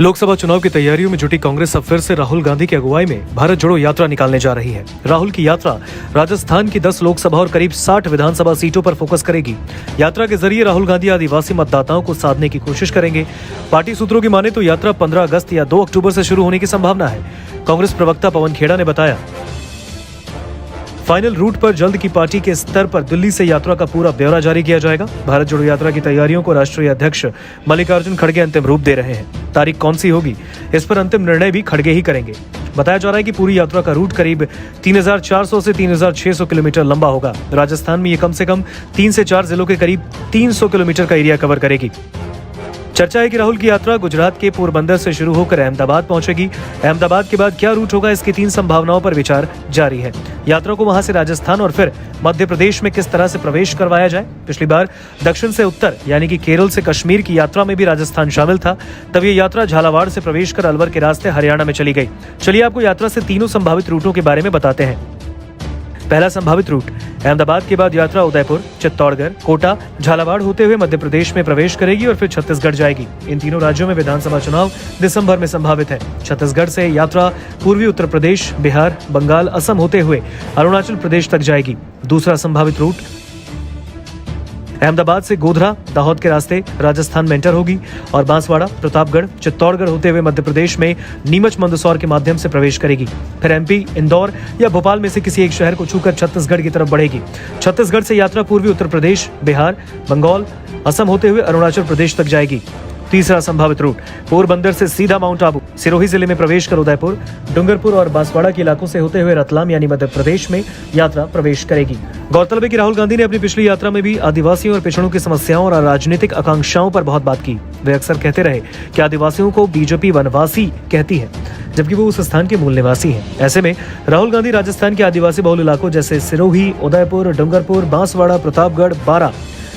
लोकसभा चुनाव की तैयारियों में जुटी कांग्रेस अब फिर से राहुल गांधी की अगुवाई में भारत जोड़ो यात्रा निकालने जा रही है। राहुल की यात्रा राजस्थान की 10 लोकसभा और करीब 60 विधानसभा सीटों पर फोकस करेगी। यात्रा के जरिए राहुल गांधी आदिवासी मतदाताओं को साधने की कोशिश करेंगे। पार्टी सूत्रों की माने तो यात्रा 15 अगस्त या 2 अक्टूबर से शुरू होने की संभावना है। कांग्रेस प्रवक्ता पवन खेड़ा ने बताया, फाइनल रूट पर जल्द की पार्टी के स्तर पर दिल्ली से यात्रा का पूरा ब्यौरा जारी किया जाएगा। भारत जोड़ो यात्रा की तैयारियों को राष्ट्रीय अध्यक्ष मल्लिकार्जुन खड़गे अंतिम रूप दे रहे हैं। तारीख कौन सी होगी, इस पर अंतिम निर्णय भी खड़गे ही करेंगे। बताया जा रहा है कि पूरी यात्रा का रूट करीब 3400 से 3600 किलोमीटर लंबा होगा। राजस्थान में ये कम से कम 3 से 4 जिलों के करीब 300 किलोमीटर का एरिया कवर करेगी। चर्चा है कि राहुल की यात्रा गुजरात के पोरबंदर से शुरू होकर अहमदाबाद पहुंचेगी। अहमदाबाद के बाद क्या रूट होगा, इसकी 3 संभावनाओं पर विचार जारी है। यात्रा को वहां से राजस्थान और फिर मध्य प्रदेश में किस तरह से प्रवेश करवाया जाए। पिछली बार दक्षिण से उत्तर यानी कि केरल से कश्मीर की यात्रा में भी राजस्थान शामिल था। तब ये यात्रा झालावाड़ से प्रवेश कर अलवर के रास्ते हरियाणा में चली गई। चलिए आपको यात्रा से तीनों संभावित रूटों के बारे में बताते हैं। पहला संभावित रूट, अहमदाबाद के बाद यात्रा उदयपुर, चित्तौड़गढ़, कोटा, झालावाड़ होते हुए मध्य प्रदेश में प्रवेश करेगी और फिर छत्तीसगढ़ जाएगी। इन तीनों राज्यों में विधानसभा चुनाव दिसंबर में संभावित है। छत्तीसगढ़ से यात्रा पूर्वी उत्तर प्रदेश, बिहार, बंगाल, असम होते हुए अरुणाचल प्रदेश तक जाएगी। दूसरा संभावित रूट, अहमदाबाद से गोधरा, दाहोद के रास्ते राजस्थान में एंटर होगी और बांसवाड़ा, प्रतापगढ़, चित्तौड़गढ़ होते हुए मध्य प्रदेश में नीमच मंदसौर के माध्यम से प्रवेश करेगी। फिर एमपी, इंदौर या भोपाल में से किसी एक शहर को छूकर छत्तीसगढ़ की तरफ बढ़ेगी। छत्तीसगढ़ से यात्रा पूर्वी उत्तर प्रदेश, बिहार, बंगाल, असम होते हुए अरुणाचल प्रदेश तक जाएगी। तीसरा संभावित रूट, पोरबंदर से सीधा माउंट आबू, सिरोही जिले में प्रवेश कर उदयपुर, डूंगरपुर और बांसवाड़ा के इलाकों से होते हुए रतलाम यानी मध्य प्रदेश में यात्रा प्रवेश करेगी। गौरतलब है कि राहुल गांधी ने अपनी पिछली यात्रा में भी आदिवासियों और पिछड़ों की समस्याओं और राजनीतिक आकांक्षाओं पर बहुत बात की। वे अक्सर कहते रहे कि आदिवासियों को बीजेपी वनवासी कहती है, जबकि वो उस स्थान के मूल निवासी हैं। ऐसे में राहुल गांधी राजस्थान के आदिवासी बहुल इलाकों जैसे सिरोही, उदयपुर, डूंगरपुर, बांसवाड़ा, प्रतापगढ़, बारा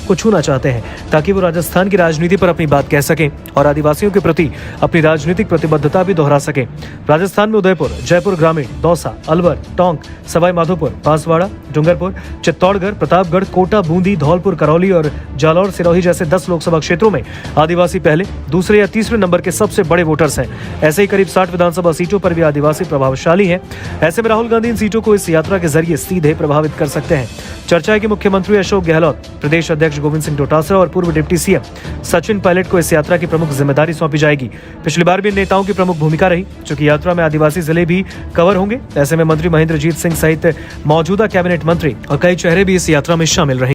को छूना चाहते हैं ताकि वो राजस्थान की राजनीति पर अपनी बात कह सकें और आदिवासियों के प्रति अपनी राजनीतिक प्रतिबद्धता भी दोहरा सकें। राजस्थान में उदयपुर, जयपुर ग्रामीण, दौसा, अलवर, टोंक, सवाई माधोपुर, बांसवाड़ा, डूंगरपुर, चित्तौड़गढ़, प्रतापगढ़, कोटा, बूंदी, धौलपुर, करौली और जालौर, सिरोही जैसे 10 लोकसभा क्षेत्रों में आदिवासी पहले, दूसरे या तीसरे नंबर के सबसे बड़े वोटर्स हैं। ऐसे ही करीब 60 विधानसभा सीटों पर भी आदिवासी प्रभावशाली हैं। ऐसे में राहुल गांधी इन सीटों को इस यात्रा के जरिए सीधे प्रभावित कर सकते हैं। चर्चा है कि मुख्यमंत्री अशोक गहलोत, प्रदेश अध्यक्ष गोविंद सिंह डोटासरा और पूर्व डिप्टी सीएम सचिन पायलट को इस यात्रा की प्रमुख जिम्मेदारी सौंपी जाएगी। पिछली बार भी इन नेताओं की प्रमुख भूमिका रही, चूंकि यात्रा में आदिवासी जिले भी कवर होंगे। ऐसे में मंत्री महेंद्रजीत सिंह सहित मौजूदा कैबिनेट मंत्री और कई चेहरे भी इस यात्रा में शामिल रहे।